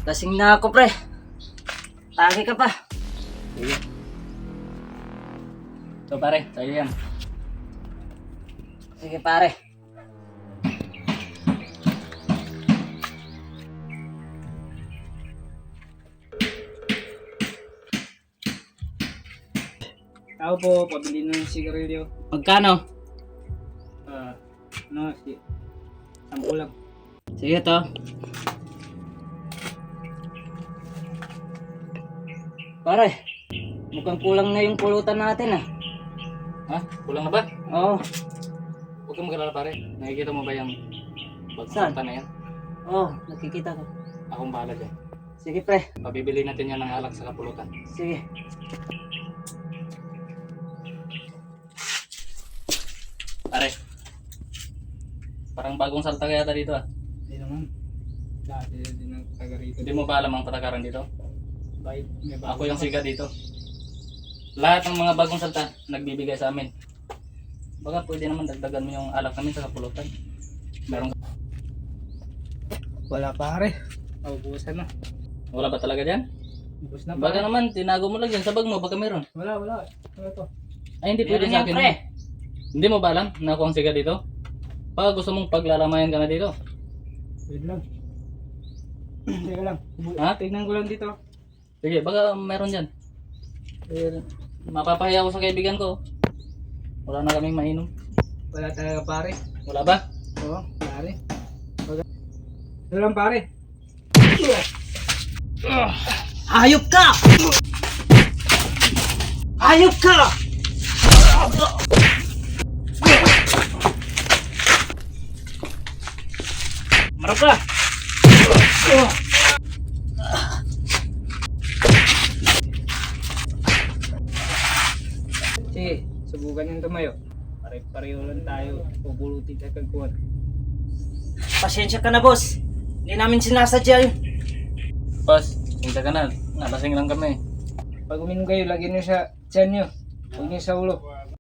Lasing na ako, pre. Tagi ka pa. Sige. So pare, sa'yo yan. Sige, pare. Tao po, pabili ng sigarilyo. Magkano? Ano, 10 lang. Sige to. Pare, mukhang kulang na yung pulutan natin, ah. Ha? Kulang na ba? Oo. Huwag kang mag-alala pare. Nakikita mo ba yung Saan? bagpunta na yan? Oo, nakikita ko. Akong bahala dyan. Sige, pre. Pabibili natin yan ng alak sa kapulutan. Sige. Pare. Parang bagong salta kaya dito ah. Hindi naman. Dati din ang taga rito. Hindi mo ba alam ang patakaran dito? Bayad, may bago. Ako yung siga dito. Lahat ng mga bagong salta nagbibigay sa amin. Baka pwede naman dagdagan mo yung alak namin sa kapulutan. Meron ka? Wala pare. Naubusan na. Wala ba talaga dyan? Ubus na Baka pare. naman, tinago mo lang dyan sa bag mo, baka meron. Wala. Ano to? Ay hindi pwede Meron sa yan, akin. pre. Hindi mo ba alam na ako ang siga dito? Baka gusto mong paglalamayan ka na dito. Wait lang. Teka lang. Ha? Tignan ko lang dito. Sige, baka meron dyan. Eh, mapapahiya ako sa kaibigan ko. Wala na kaming mainom. Wala talaga pare. Wala ba? Oo, pare. Ito lang pare. Hayop ka! Hayop ka! Marap ka! Sige, subukan yung tumayo. Pare-pareho lang tayo. Pupulutin sa kagkuhan. Pasensya ka na, boss. Hindi namin sinasadya yun. Boss, hinta ka na. Nalasing lang kami. Pag uminom kayo, lagyan nyo sa tiyan nyo. Huwag nyo sa ulo.